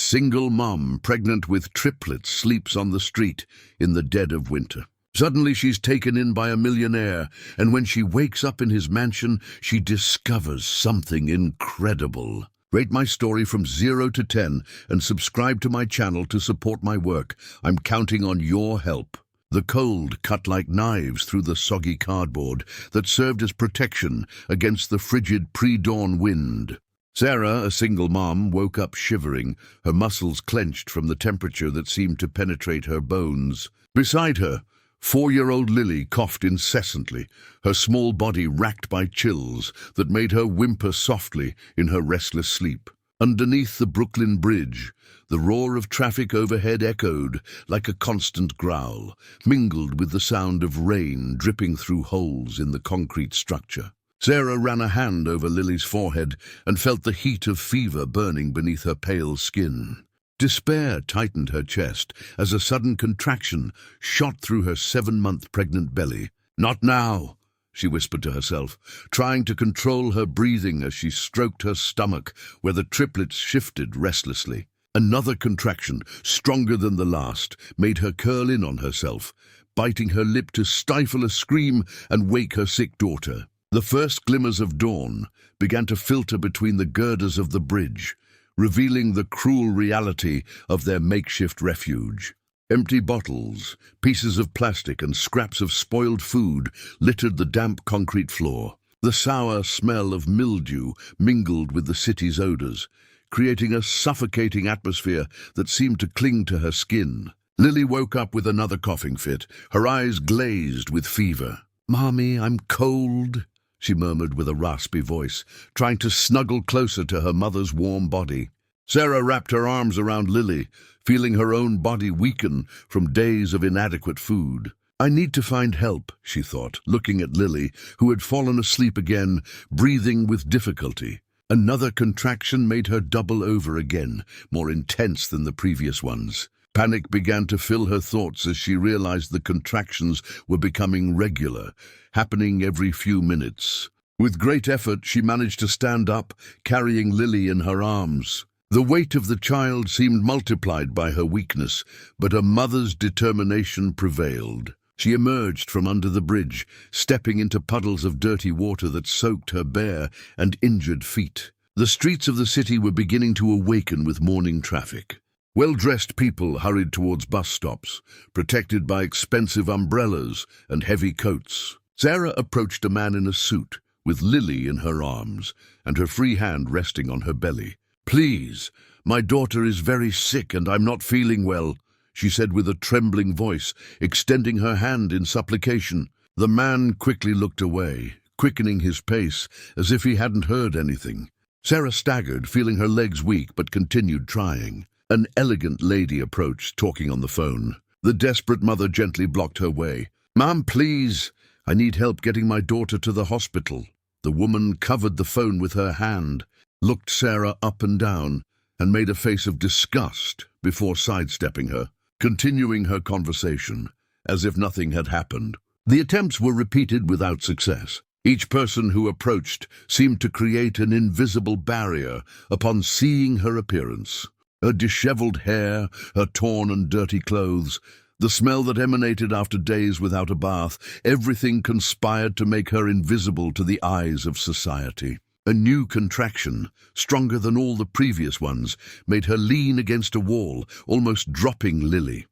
single mom, pregnant with triplets, sleeps on the street in the dead of winter. Suddenly she's taken in by a millionaire, and when she wakes up in his mansion, she discovers something incredible. Rate my story from 0 to 10 and subscribe to my channel to support my work. I'm counting on your help. The cold cut like knives through the soggy cardboard that served as protection against the frigid pre-dawn wind. Sarah, a single mom, woke up shivering, her muscles clenched from the temperature that seemed to penetrate her bones. Beside her, 4-year-old Lily coughed incessantly, her small body racked by chills that made her whimper softly in her restless sleep. Underneath the Brooklyn Bridge, the roar of traffic overhead echoed like a constant growl, mingled with the sound of rain dripping through holes in the concrete structure. Sarah ran a hand over Lily's forehead and felt the heat of fever burning beneath her pale skin. Despair tightened her chest as a sudden contraction shot through her 7-month pregnant belly. "Not now," she whispered to herself, trying to control her breathing as she stroked her stomach where the triplets shifted restlessly. Another contraction, stronger than the last, made her curl in on herself, biting her lip to stifle a scream and wake her sick daughter. The first glimmers of dawn began to filter between the girders of the bridge, revealing the cruel reality of their makeshift refuge. Empty bottles, pieces of plastic, and scraps of spoiled food littered the damp concrete floor. The sour smell of mildew mingled with the city's odors, creating a suffocating atmosphere that seemed to cling to her skin. Lily woke up with another coughing fit, her eyes glazed with fever. "Mommy, I'm cold," she murmured with a raspy voice, trying to snuggle closer to her mother's warm body. Sarah wrapped her arms around Lily, feeling her own body weaken from days of inadequate food. "I need to find help," she thought, looking at Lily, who had fallen asleep again, breathing with difficulty. Another contraction made her double over again, more intense than the previous ones. Panic began to fill her thoughts as she realized the contractions were becoming regular, happening every few minutes. With great effort, she managed to stand up, carrying Lily in her arms. The weight of the child seemed multiplied by her weakness, but a mother's determination prevailed. She emerged from under the bridge, stepping into puddles of dirty water that soaked her bare and injured feet. The streets of the city were beginning to awaken with morning traffic. Well-dressed people hurried towards bus stops, protected by expensive umbrellas and heavy coats. Sarah approached a man in a suit, with Lily in her arms, and her free hand resting on her belly. "Please, my daughter is very sick and I'm not feeling well," she said with a trembling voice, extending her hand in supplication. The man quickly looked away, quickening his pace as if he hadn't heard anything. Sarah staggered, feeling her legs weak, but continued trying. An elegant lady approached, talking on the phone. The desperate mother gently blocked her way. "Mom, please, I need help getting my daughter to the hospital." The woman covered the phone with her hand, looked Sarah up and down, and made a face of disgust before sidestepping her, continuing her conversation as if nothing had happened. The attempts were repeated without success. Each person who approached seemed to create an invisible barrier upon seeing her appearance. Her disheveled hair, her torn and dirty clothes, the smell that emanated after days without a bath, everything conspired to make her invisible to the eyes of society. A new contraction, stronger than all the previous ones, made her lean against a wall, almost dropping Lily.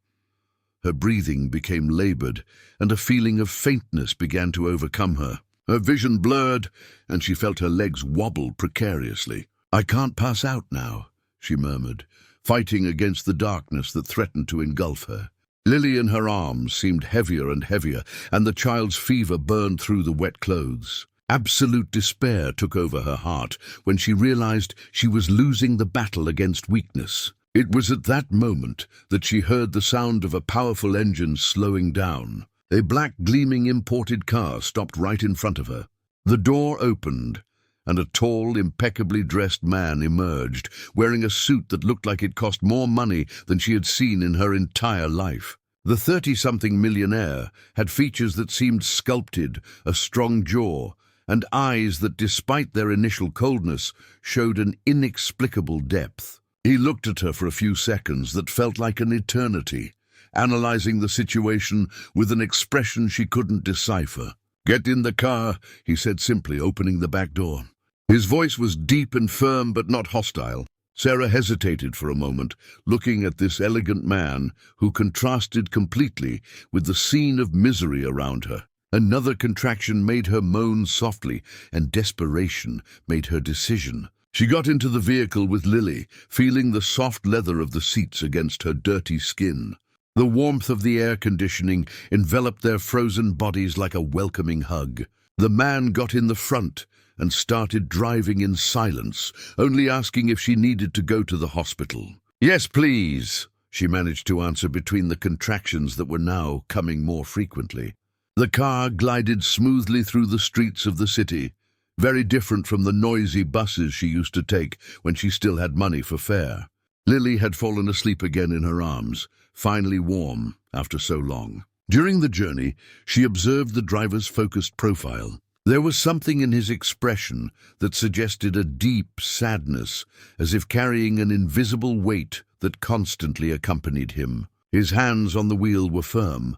Her breathing became labored, and a feeling of faintness began to overcome her. Her vision blurred, and she felt her legs wobble precariously. "I can't pass out now," she murmured, fighting against the darkness that threatened to engulf her. Lily in her arms seemed heavier and heavier, and the child's fever burned through the wet clothes. Absolute despair took over her heart when she realized she was losing the battle against weakness. It was at that moment that she heard the sound of a powerful engine slowing down. A black, gleaming imported car stopped right in front of her. The door opened, and a tall, impeccably dressed man emerged, wearing a suit that looked like it cost more money than she had seen in her entire life. The 30-something millionaire had features that seemed sculpted, a strong jaw, and eyes that, despite their initial coldness, showed an inexplicable depth. He looked at her for a few seconds that felt like an eternity, analyzing the situation with an expression she couldn't decipher. "Get in the car," he said simply, opening the back door. His voice was deep and firm but not hostile. Sarah hesitated for a moment, looking at this elegant man who contrasted completely with the scene of misery around her. Another contraction made her moan softly, and desperation made her decision. She got into the vehicle with Lily, feeling the soft leather of the seats against her dirty skin. The warmth of the air conditioning enveloped their frozen bodies like a welcoming hug. The man got in the front and started driving in silence, only asking if she needed to go to the hospital. "Yes, please," she managed to answer between the contractions that were now coming more frequently. The car glided smoothly through the streets of the city, very different from the noisy buses she used to take when she still had money for fare. Lily had fallen asleep again in her arms, finally warm after so long. During the journey, she observed the driver's focused profile. There was something in his expression that suggested a deep sadness, as if carrying an invisible weight that constantly accompanied him. His hands on the wheel were firm,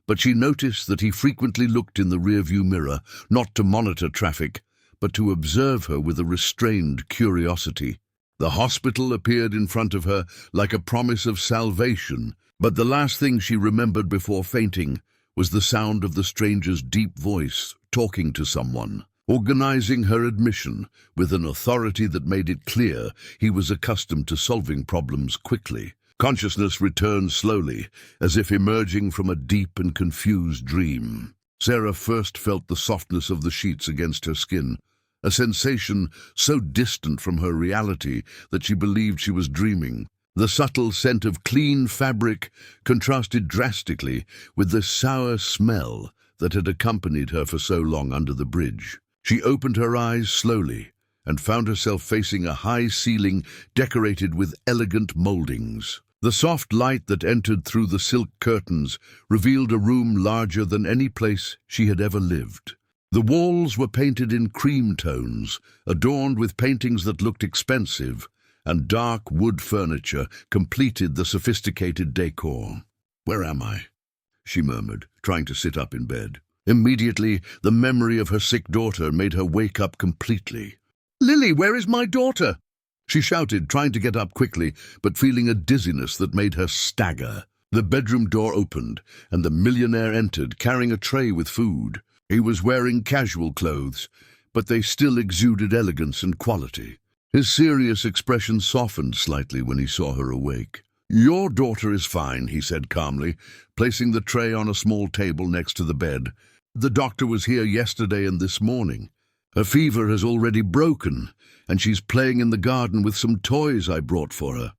but she noticed that he frequently looked in the rearview mirror, not to monitor traffic, but to observe her with a restrained curiosity. The hospital appeared in front of her like a promise of salvation, but the last thing she remembered before fainting was the sound of the stranger's deep voice talking to someone, organizing her admission with an authority that made it clear he was accustomed to solving problems quickly. Consciousness returned slowly, as if emerging from a deep and confused dream. Sarah first felt the softness of the sheets against her skin, a sensation so distant from her reality that she believed she was dreaming. The subtle scent of clean fabric contrasted drastically with the sour smell that had accompanied her for so long under the bridge. She opened her eyes slowly and found herself facing a high ceiling decorated with elegant moldings. The soft light that entered through the silk curtains revealed a room larger than any place she had ever lived. The walls were painted in cream tones, adorned with paintings that looked expensive, and dark wood furniture completed the sophisticated decor. "Where am I?" she murmured, trying to sit up in bed. Immediately, the memory of her sick daughter made her wake up completely. "Lily, where is my daughter?" she shouted, trying to get up quickly, but feeling a dizziness that made her stagger. The bedroom door opened, and the millionaire entered, carrying a tray with food. He was wearing casual clothes, but they still exuded elegance and quality. His serious expression softened slightly when he saw her awake. "Your daughter is fine," he said calmly, placing the tray on a small table next to the bed. "The doctor was here yesterday and this morning. Her fever has already broken, and she's playing in the garden with some toys I brought for her."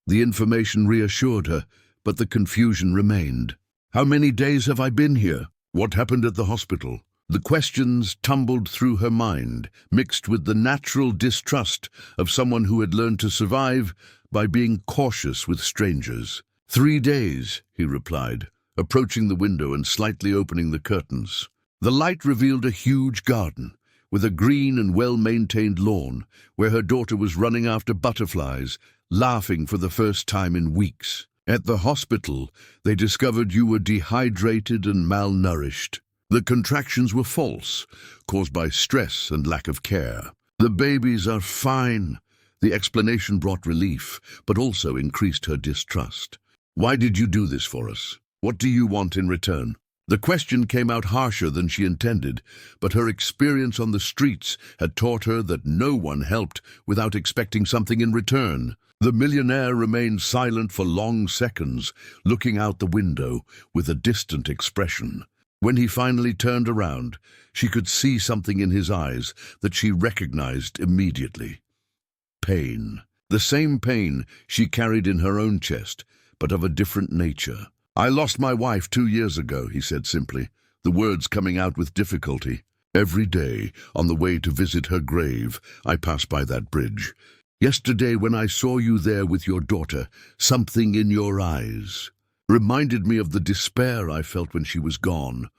The information reassured her, but the confusion remained. "How many days have I been here? What happened at the hospital?" The questions tumbled through her mind, mixed with the natural distrust of someone who had learned to survive by being cautious with strangers. 3 days, he replied, approaching the window and slightly opening the curtains. The light revealed a huge garden, with a green and well-maintained lawn, where her daughter was running after butterflies, laughing for the first time in weeks. At the hospital, they discovered you were dehydrated and malnourished. The contractions were false, caused by stress and lack of care. "The babies are fine." The explanation brought relief, but also increased her distrust. "Why did you do this for us? What do you want in return?" The question came out harsher than she intended, but her experience on the streets had taught her that no one helped without expecting something in return. The millionaire remained silent for long seconds, looking out the window with a distant expression. When he finally turned around, she could see something in his eyes that she recognized immediately. Pain. The same pain she carried in her own chest, but of a different nature. "I lost my wife 2 years ago," he said simply, the words coming out with difficulty. "Every day, on the way to visit her grave, I pass by that bridge. Yesterday, when I saw you there with your daughter, something in your eyes reminded me of the despair I felt when she was gone.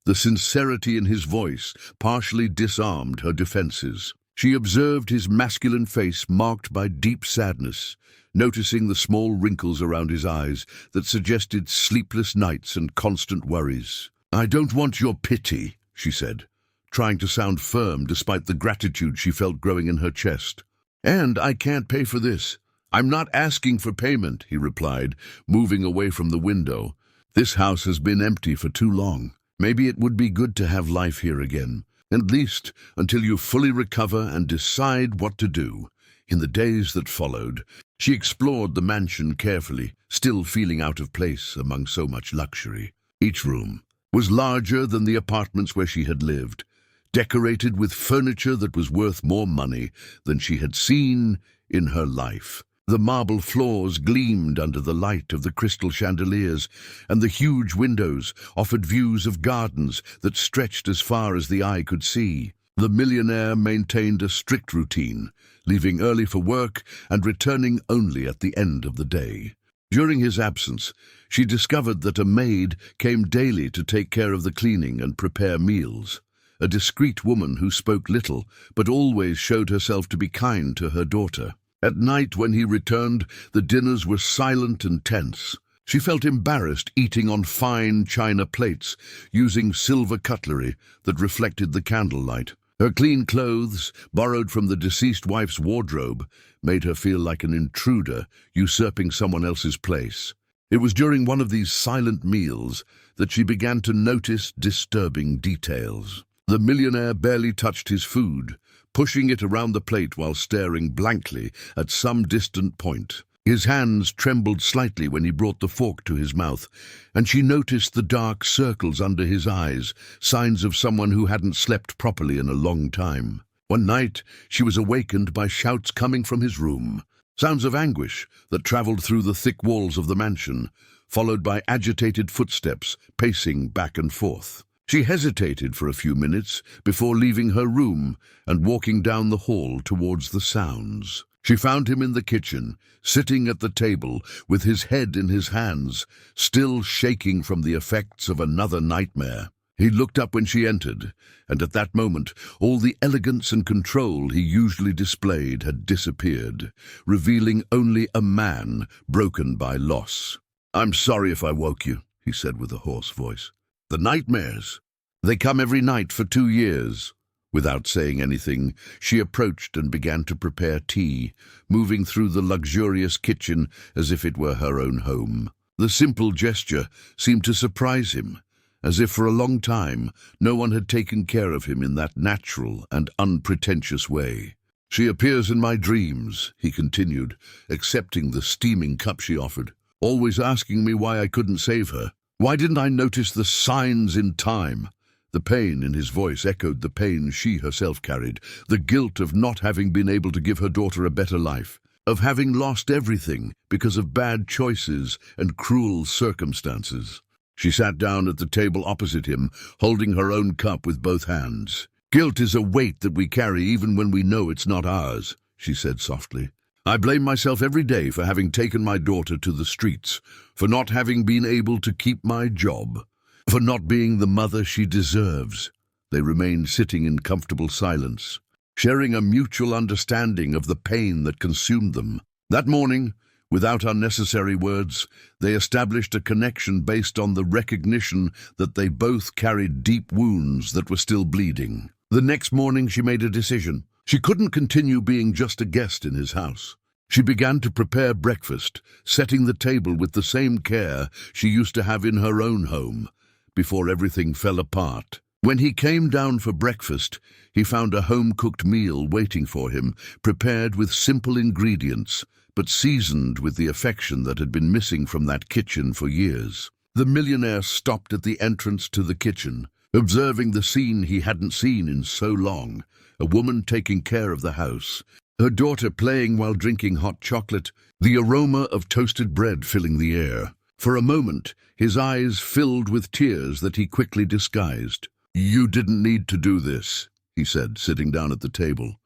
The sincerity in his voice partially disarmed her defenses. She observed his masculine face marked by deep sadness, noticing the small wrinkles around his eyes that suggested sleepless nights and constant worries. "I don't want your pity," she said, trying to sound firm despite the gratitude she felt growing in her chest. "And I can't pay for this." "I'm not asking for payment," he replied, moving away from the window. "This house has been empty for too long. Maybe it would be good to have life here again, at least until you fully recover and decide what to do." In the days that followed, she explored the mansion carefully, still feeling out of place among so much luxury. Each room was larger than the apartments where she had lived, decorated with furniture that was worth more money than she had seen in her life. The marble floors gleamed under the light of the crystal chandeliers, and the huge windows offered views of gardens that stretched as far as the eye could see. The millionaire maintained a strict routine, leaving early for work and returning only at the end of the day. During his absence, she discovered that a maid came daily to take care of the cleaning and prepare meals. A discreet woman who spoke little, but always showed herself to be kind to her daughter. At night, when he returned, the dinners were silent and tense. She felt embarrassed eating on fine china plates, using silver cutlery that reflected the candlelight. Her clean clothes, borrowed from the deceased wife's wardrobe, made her feel like an intruder usurping someone else's place. It was during one of these silent meals that she began to notice disturbing details. The millionaire barely touched his food, pushing it around the plate while staring blankly at some distant point. His hands trembled slightly when he brought the fork to his mouth, and she noticed the dark circles under his eyes, signs of someone who hadn't slept properly in a long time. One night, she was awakened by shouts coming from his room, sounds of anguish that traveled through the thick walls of the mansion, followed by agitated footsteps pacing back and forth. She hesitated for a few minutes before leaving her room and walking down the hall towards the sounds. She found him in the kitchen, sitting at the table with his head in his hands, still shaking from the effects of another nightmare. He looked up when she entered, and at that moment all the elegance and control he usually displayed had disappeared, revealing only a man broken by loss. "I'm sorry if I woke you," he said with a hoarse voice. "The nightmares, they come every night for 2 years." Without saying anything, she approached and began to prepare tea, moving through the luxurious kitchen as if it were her own home. The simple gesture seemed to surprise him, as if for a long time no one had taken care of him in that natural and unpretentious way. "She appears in my dreams," he continued, accepting the steaming cup she offered, "always asking me why I couldn't save her. Why didn't I notice the signs in time?" The pain in his voice echoed the pain she herself carried, the guilt of not having been able to give her daughter a better life, of having lost everything because of bad choices and cruel circumstances. She sat down at the table opposite him, holding her own cup with both hands. "Guilt is a weight that we carry even when we know it's not ours," she said softly. "I blame myself every day for having taken my daughter to the streets, for not having been able to keep my job, for not being the mother she deserves." They remained sitting in comfortable silence, sharing a mutual understanding of the pain that consumed them. That morning, without unnecessary words, they established a connection based on the recognition that they both carried deep wounds that were still bleeding. The next morning she made a decision. She couldn't continue being just a guest in his house. She began to prepare breakfast, setting the table with the same care she used to have in her own home, before everything fell apart. When he came down for breakfast, he found a home-cooked meal waiting for him, prepared with simple ingredients, but seasoned with the affection that had been missing from that kitchen for years. The millionaire stopped at the entrance to the kitchen, observing the scene he hadn't seen in so long, a woman taking care of the house, her daughter playing while drinking hot chocolate, the aroma of toasted bread filling the air. For a moment, his eyes filled with tears that he quickly disguised. "You didn't need to do this," he said, sitting down at the table.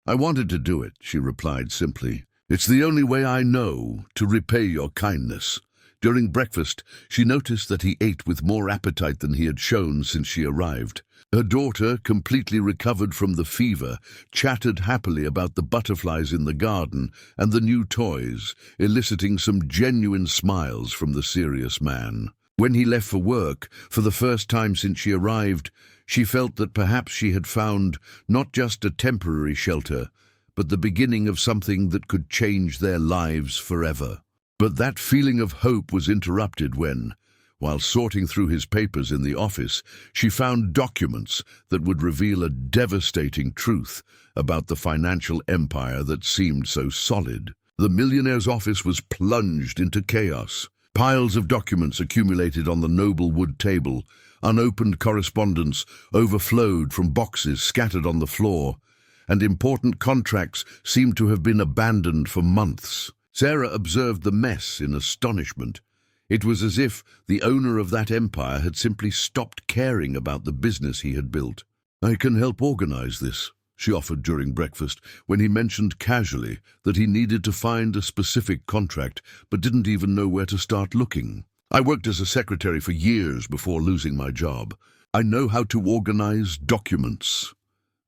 "I wanted to do it," she replied simply. "It's the only way I know to repay your kindness." During breakfast, she noticed that he ate with more appetite than he had shown since she arrived. Her daughter, completely recovered from the fever, chattered happily about the butterflies in the garden and the new toys, eliciting some genuine smiles from the serious man. When he left for work, for the first time since she arrived, she felt that perhaps she had found not just a temporary shelter, but the beginning of something that could change their lives forever. But that feeling of hope was interrupted when, while sorting through his papers in the office, she found documents that would reveal a devastating truth about the financial empire that seemed so solid. The millionaire's office was plunged into chaos. Piles of documents accumulated on the noble wood table. Unopened correspondence overflowed from boxes scattered on the floor, and important contracts seemed to have been abandoned for months. Sarah observed the mess in astonishment. It was as if the owner of that empire had simply stopped caring about the business he had built. "I can help organize this," she offered during breakfast, when he mentioned casually that he needed to find a specific contract but didn't even know where to start looking. "I worked as a secretary for years before losing my job. I know how to organize documents."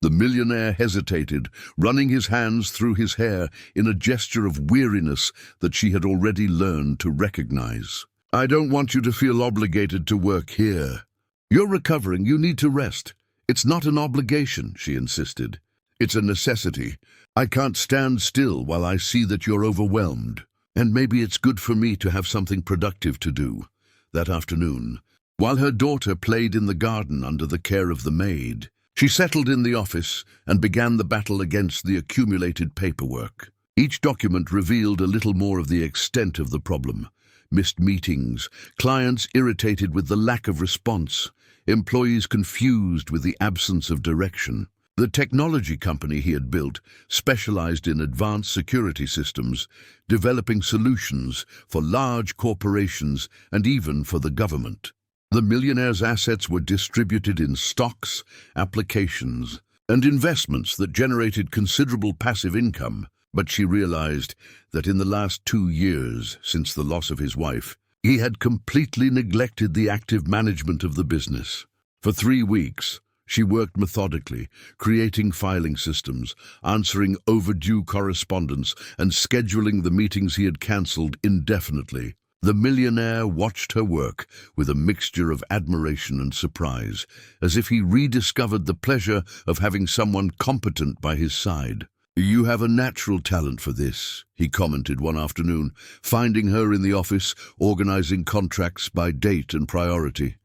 The millionaire hesitated, running his hands through his hair in a gesture of weariness that she had already learned to recognize. "I don't want you to feel obligated to work here. You're recovering, you need to rest. It's not an obligation," she insisted. "It's a necessity. I can't stand still while I see that you're overwhelmed. And maybe it's good for me to have something productive to do." That afternoon, while her daughter played in the garden under the care of the maid, she settled in the office and began the battle against the accumulated paperwork. Each document revealed a little more of the extent of the problem. Missed meetings, clients irritated with the lack of response, employees confused with the absence of direction. The technology company he had built specialized in advanced security systems, developing solutions for large corporations and even for the government. The millionaire's assets were distributed in stocks, applications, and investments that generated considerable passive income, but she realized that in the last 2 years since the loss of his wife, he had completely neglected the active management of the business. For 3 weeks, she worked methodically, creating filing systems, answering overdue correspondence, and scheduling the meetings he had cancelled indefinitely. The millionaire watched her work with a mixture of admiration and surprise, as if he rediscovered the pleasure of having someone competent by his side. "You have a natural talent for this," he commented one afternoon, finding her in the office, organizing contracts by date and priority.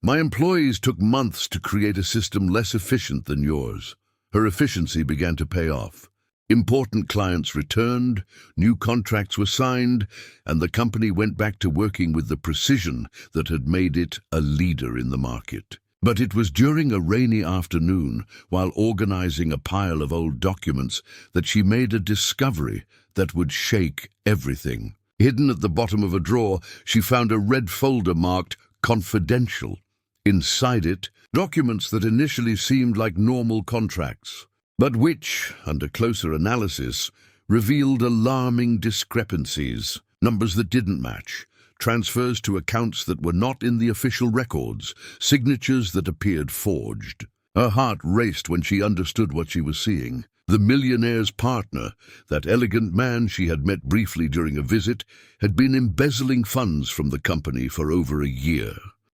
"My employees took months to create a system less efficient than yours." Her efficiency began to pay off. Important clients returned, new contracts were signed, and the company went back to working with the precision that had made it a leader in the market. But it was during a rainy afternoon, while organizing a pile of old documents, that she made a discovery that would shake everything. Hidden at the bottom of a drawer, she found a red folder marked "Confidential." Inside it, documents that initially seemed like normal contracts, but which, under closer analysis, revealed alarming discrepancies, numbers that didn't match, transfers to accounts that were not in the official records, signatures that appeared forged. Her heart raced when she understood what she was seeing. The millionaire's partner, that elegant man she had met briefly during a visit, had been embezzling funds from the company for over a year.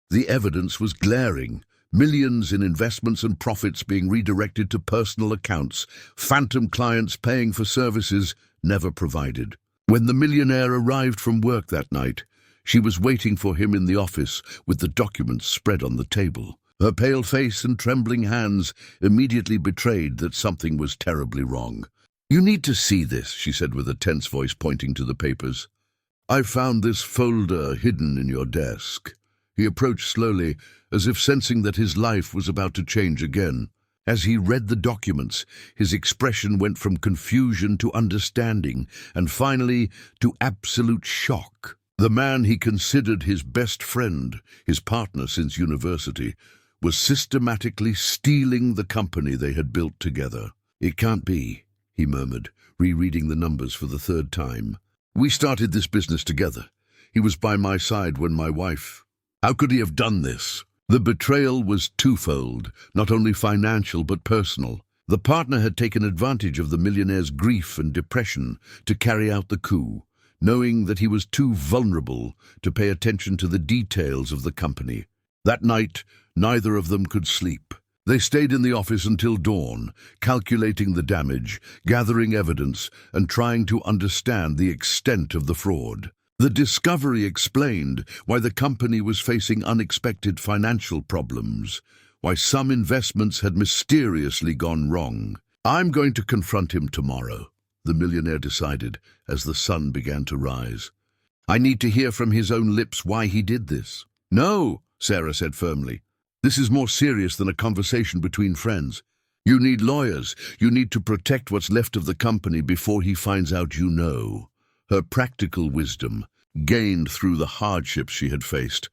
The evidence was glaring. Millions in investments and profits being redirected to personal accounts, phantom clients paying for services never provided. When the millionaire arrived from work that night, she was waiting for him in the office with the documents spread on the table. Her pale face and trembling hands immediately betrayed that something was terribly wrong. "You need to see this," she said with a tense voice, pointing to the papers. "I found this folder hidden in your desk." He approached slowly, as if sensing that his life was about to change again. As he read the documents, his expression went from confusion to understanding, and finally to absolute shock. The man he considered his best friend, his partner since university, was systematically stealing the company they had built together. "It can't be," he murmured, rereading the numbers for the 3rd time. "We started this business together. He was by my side when my wife—" "How could he have done this?" The betrayal was twofold, not only financial but personal. The partner had taken advantage of the millionaire's grief and depression to carry out the coup, knowing that he was too vulnerable to pay attention to the details of the company. That night, neither of them could sleep. They stayed in the office until dawn, calculating the damage, gathering evidence, and trying to understand the extent of the fraud. The discovery explained why the company was facing unexpected financial problems, why some investments had mysteriously gone wrong. "I'm going to confront him tomorrow," the millionaire decided as the sun began to rise. "I need to hear from his own lips why he did this." "No," Sarah said firmly. "This is more serious than a conversation between friends. You need lawyers. You need to protect what's left of the company before he finds out you know." Her practical wisdom, gained through the hardships she had faced,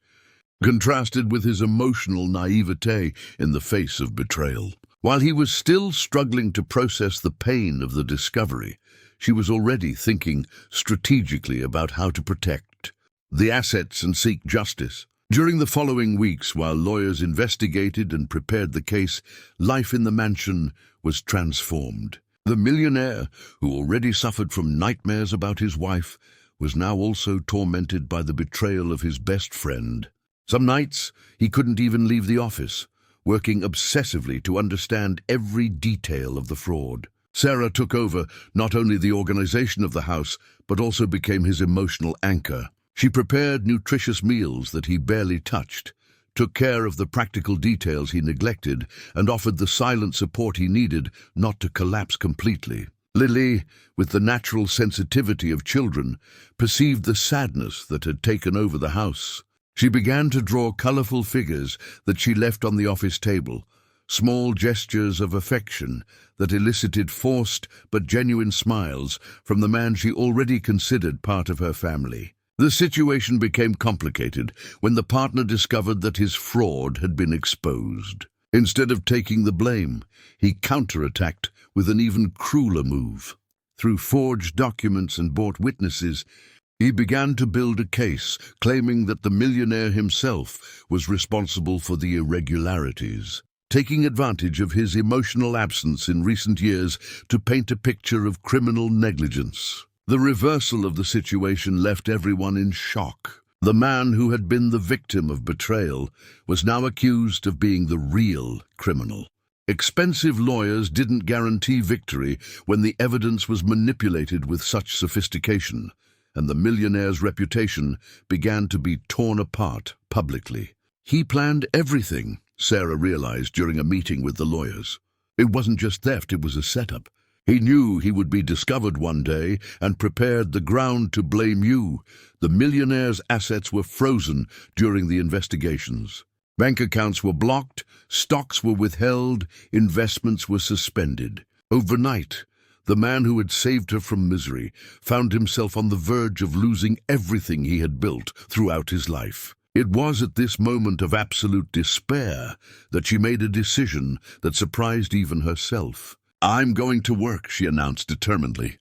contrasted with his emotional naivete in the face of betrayal. While he was still struggling to process the pain of the discovery, she was already thinking strategically about how to protect the assets and seek justice. During the following weeks, while lawyers investigated and prepared the case, life in the mansion was transformed. The millionaire, who already suffered from nightmares about his wife, was now also tormented by the betrayal of his best friend. Some nights, he couldn't even leave the office, working obsessively to understand every detail of the fraud. Sarah took over not only the organization of the house, but also became his emotional anchor. She prepared nutritious meals that he barely touched, took care of the practical details he neglected, and offered the silent support he needed not to collapse completely. Lily, with the natural sensitivity of children, perceived the sadness that had taken over the house. She began to draw colorful figures that she left on the office table, small gestures of affection that elicited forced but genuine smiles from the man she already considered part of her family. The situation became complicated when the partner discovered that his fraud had been exposed. Instead of taking the blame, he counterattacked with an even crueler move. Through forged documents and bought witnesses, he began to build a case, claiming that the millionaire himself was responsible for the irregularities, taking advantage of his emotional absence in recent years to paint a picture of criminal negligence. The reversal of the situation left everyone in shock. The man who had been the victim of betrayal was now accused of being the real criminal. Expensive lawyers didn't guarantee victory when the evidence was manipulated with such sophistication, and the millionaire's reputation began to be torn apart publicly. He planned everything, Sarah realized during a meeting with the lawyers. It wasn't just theft, it was a setup. He knew he would be discovered one day and prepared the ground to blame you. The millionaire's assets were frozen during the investigations. Bank accounts were blocked, stocks were withheld, investments were suspended. Overnight, the man who had saved her from misery found himself on the verge of losing everything he had built throughout his life. It was at this moment of absolute despair that she made a decision that surprised even herself. "I'm going to work," she announced determinedly.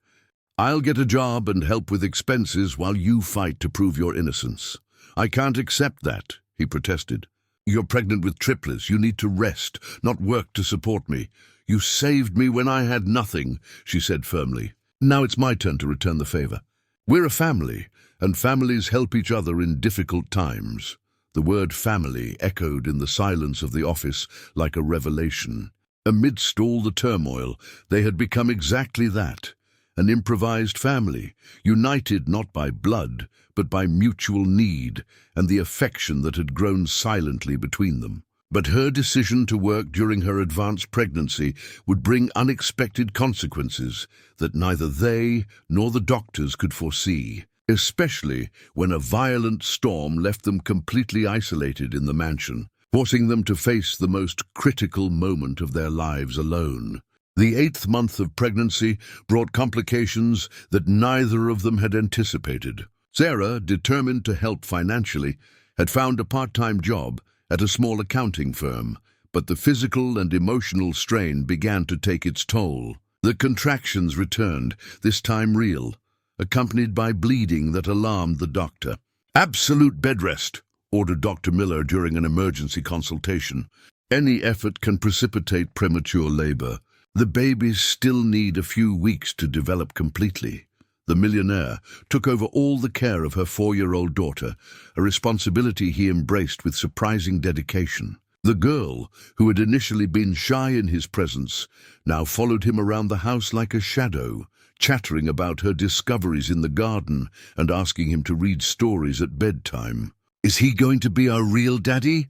"I'll get a job and help with expenses while you fight to prove your innocence." "I can't accept that," he protested. "You're pregnant with triplets. You need to rest, not work to support me." "You saved me when I had nothing," she said firmly. "Now it's my turn to return the favor. We're a family, and families help each other in difficult times." The word family echoed in the silence of the office like a revelation. Amidst all the turmoil, they had become exactly that, an improvised family, united not by blood, but by mutual need and the affection that had grown silently between them. But her decision to work during her advanced pregnancy would bring unexpected consequences that neither they nor the doctors could foresee, especially when a violent storm left them completely isolated in the mansion, forcing them to face the most critical moment of their lives alone. The 8th month of pregnancy brought complications that neither of them had anticipated. Sarah, determined to help financially, had found a part-time job at a small accounting firm, but the physical and emotional strain began to take its toll. The contractions returned, this time real, accompanied by bleeding that alarmed the doctor. "Absolute bed rest," ordered Dr. Miller during an emergency consultation. Any effort can precipitate premature labor. The babies still need a few weeks to develop completely. The millionaire took over all the care of her 4-year-old daughter, a responsibility he embraced with surprising dedication. The girl, who had initially been shy in his presence, now followed him around the house like a shadow, chattering about her discoveries in the garden and asking him to read stories at bedtime. "Is he going to be our real daddy?"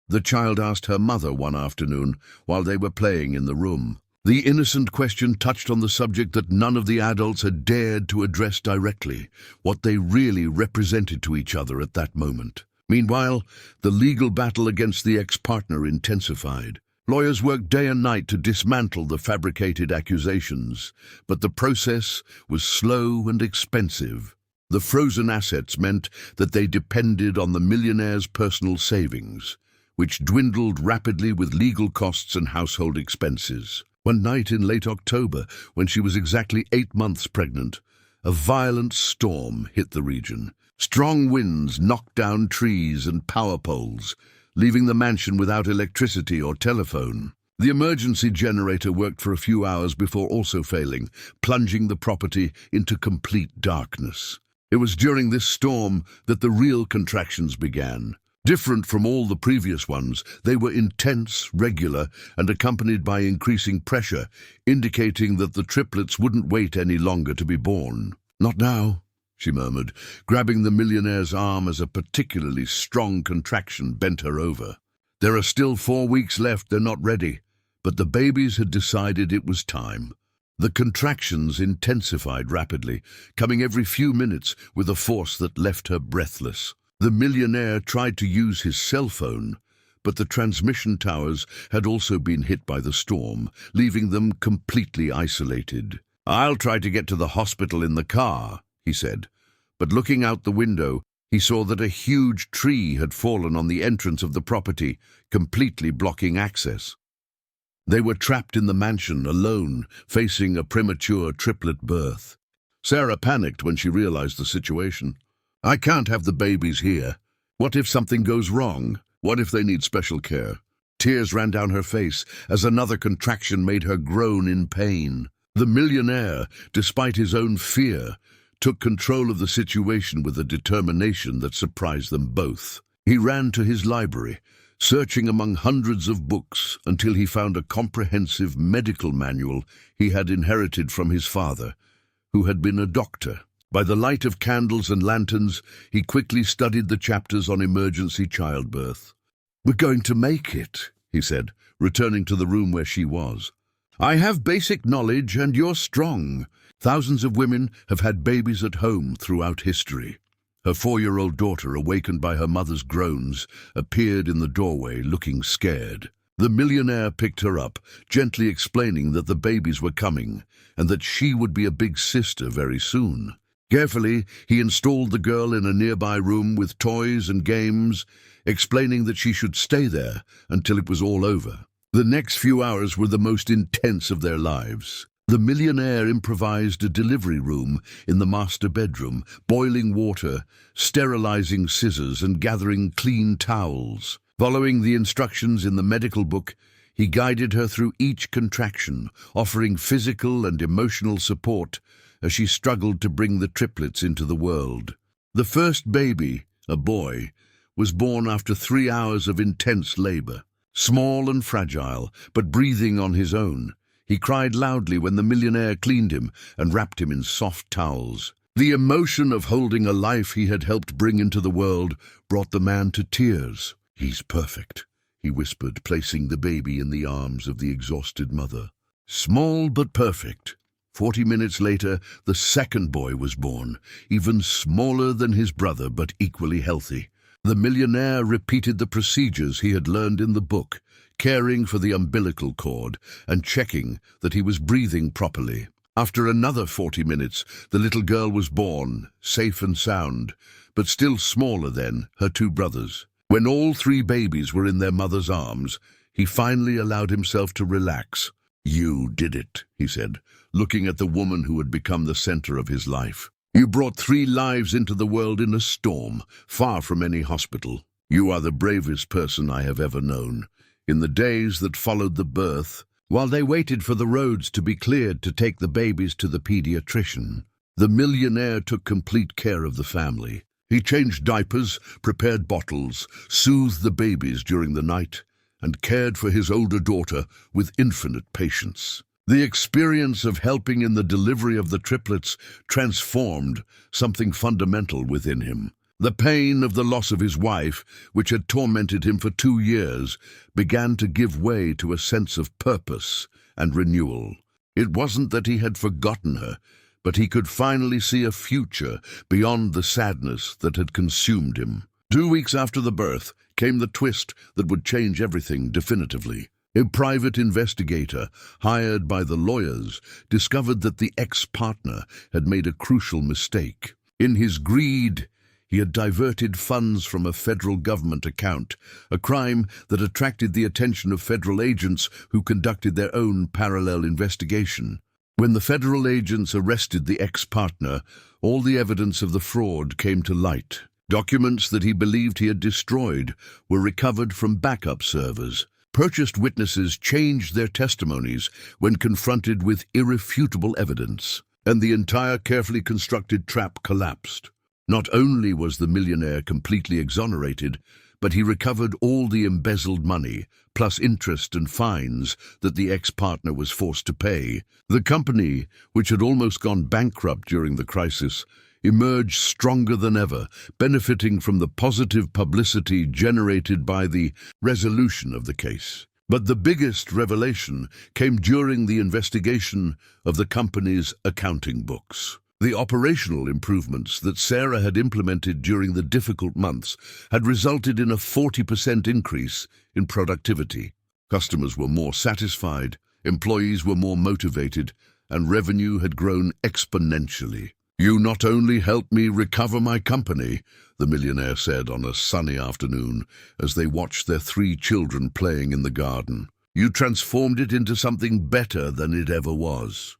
the child asked her mother one afternoon while they were playing in the room. The innocent question touched on the subject that none of the adults had dared to address directly, what they really represented to each other at that moment. Meanwhile, the legal battle against the ex-partner intensified. Lawyers worked day and night to dismantle the fabricated accusations, but the process was slow and expensive. The frozen assets meant that they depended on the millionaire's personal savings, which dwindled rapidly with legal costs and household expenses. One night in late October, when she was exactly 8 months pregnant, a violent storm hit the region. Strong winds knocked down trees and power poles, leaving the mansion without electricity or telephone. The emergency generator worked for a few hours before also failing, plunging the property into complete darkness. It was during this storm that the real contractions began. Different from all the previous ones, they were intense, regular, and accompanied by increasing pressure, indicating that the triplets wouldn't wait any longer to be born. "Not now," she murmured, grabbing the millionaire's arm as a particularly strong contraction bent her over. "There are still 4 weeks left, they're not ready." But the babies had decided it was time. The contractions intensified rapidly, coming every few minutes with a force that left her breathless. The millionaire tried to use his cell phone, but the transmission towers had also been hit by the storm, leaving them completely isolated. "I'll try to get to the hospital in the car," he said. But looking out the window, he saw that a huge tree had fallen on the entrance of the property, completely blocking access. They were trapped in the mansion, alone, facing a premature triplet birth. Sarah panicked when she realized the situation. "I can't have the babies here. What if something goes wrong? What if they need special care?" Tears ran down her face as another contraction made her groan in pain. The millionaire, despite his own fear, took control of the situation with a determination that surprised them both. He ran to his library, searching among hundreds of books until he found a comprehensive medical manual he had inherited from his father, who had been a doctor. By the light of candles and lanterns, he quickly studied the chapters on emergency childbirth. "We're going to make it," he said, returning to the room where she was. "I have basic knowledge and you're strong." Thousands of women have had babies at home throughout history. Her 4-year-old daughter, awakened by her mother's groans, appeared in the doorway looking scared. The millionaire picked her up, gently explaining that the babies were coming and that she would be a big sister very soon. Carefully, he installed the girl in a nearby room with toys and games, explaining that she should stay there until it was all over. The next few hours were the most intense of their lives. The millionaire improvised a delivery room in the master bedroom, boiling water, sterilizing scissors, and gathering clean towels. Following the instructions in the medical book, he guided her through each contraction, offering physical and emotional support as she struggled to bring the triplets into the world. The first baby, a boy, was born after 3 hours of intense labor. Small and fragile, but breathing on his own, he cried loudly when the millionaire cleaned him and wrapped him in soft towels. The emotion of holding a life he had helped bring into the world brought the man to tears. "He's perfect," he whispered, placing the baby in the arms of the exhausted mother. Small but perfect. 40 minutes later, the second boy was born, even smaller than his brother but equally healthy. The millionaire repeated the procedures he had learned in the book, caring for the umbilical cord and checking that he was breathing properly. After another 40 minutes, the little girl was born, safe and sound, but still smaller than her 2 brothers. When all 3 babies were in their mother's arms, he finally allowed himself to relax. "You did it," he said, looking at the woman who had become the center of his life. "You brought 3 lives into the world in a storm, far from any hospital. "You are the bravest person I have ever known." In the days that followed the birth, while they waited for the roads to be cleared to take the babies to the pediatrician, the millionaire took complete care of the family. He changed diapers, prepared bottles, soothed the babies during the night, and cared for his older daughter with infinite patience. The experience of helping in the delivery of the triplets transformed something fundamental within him. The pain of the loss of his wife, which had tormented him for 2 years, began to give way to a sense of purpose and renewal. It wasn't that he had forgotten her, but he could finally see a future beyond the sadness that had consumed him. 2 weeks after the birth came the twist that would change everything definitively. A private investigator, hired by the lawyers, discovered that the ex-partner had made a crucial mistake. In his greed, he had diverted funds from a federal government account, a crime that attracted the attention of federal agents who conducted their own parallel investigation. When the federal agents arrested the ex-partner, all the evidence of the fraud came to light. Documents that he believed he had destroyed were recovered from backup servers. Purchased witnesses changed their testimonies when confronted with irrefutable evidence, and the entire carefully constructed trap collapsed. Not only was the millionaire completely exonerated, but he recovered all the embezzled money, plus interest and fines that the ex-partner was forced to pay. The company, which had almost gone bankrupt during the crisis, emerged stronger than ever, benefiting from the positive publicity generated by the resolution of the case. But the biggest revelation came during the investigation of the company's accounting books. The operational improvements that Sarah had implemented during the difficult months had resulted in a 40% increase in productivity. Customers were more satisfied, employees were more motivated, and revenue had grown exponentially. "You not only helped me recover my company," the millionaire said on a sunny afternoon as they watched their 3 children playing in the garden. "You transformed it into something better than it ever was."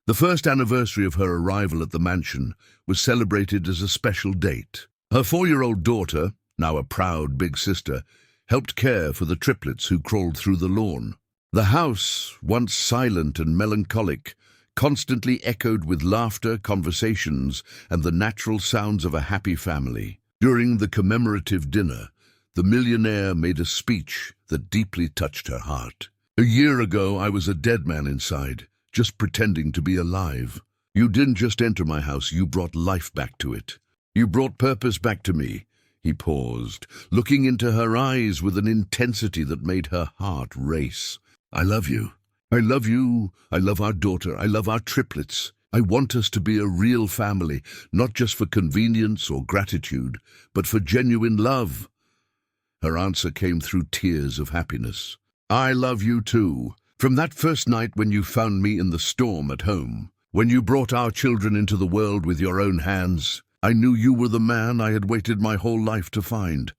The first anniversary of her arrival at the mansion was celebrated as a special date. Her 4-year-old daughter, now a proud big sister, helped care for the triplets who crawled through the lawn. The house, once silent and melancholic, constantly echoed with laughter, conversations, and the natural sounds of a happy family. During the commemorative dinner, the millionaire made a speech that deeply touched her heart. "A year ago, I was a dead man inside, just pretending to be alive. You didn't just enter my house, you brought life back to it. You brought purpose back to me." He paused, looking into her eyes with an intensity that made her heart race. "I love you. I love you. I love our daughter. I love our triplets. I want us to be a real family, not just for convenience or gratitude, but for genuine love." Her answer came through tears of happiness. "I love you too. From that first night when you found me in the storm at home, when you brought our children into the world with your own hands, I knew you were the man I had waited my whole life to find."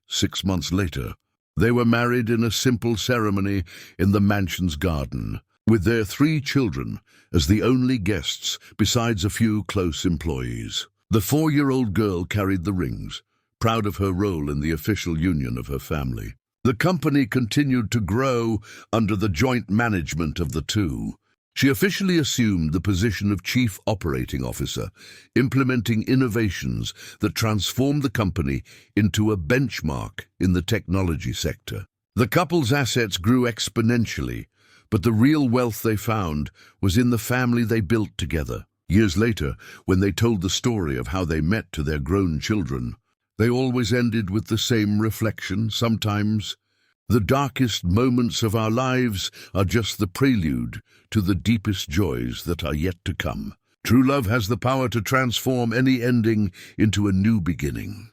6 months later, they were married in a simple ceremony in the mansion's garden, with their 3 children as the only guests besides a few close employees. The 4-year-old girl carried the rings, proud of her role in the official union of her family. The company continued to grow under the joint management of the two. She officially assumed the position of Chief Operating Officer, implementing innovations that transformed the company into a benchmark in the technology sector. The couple's assets grew exponentially, but the real wealth they found was in the family they built together. Years later, when they told the story of how they met to their grown children, they always ended with the same reflection. Sometimes, the darkest moments of our lives are just the prelude to the deepest joys that are yet to come. True love has the power to transform any ending into a new beginning.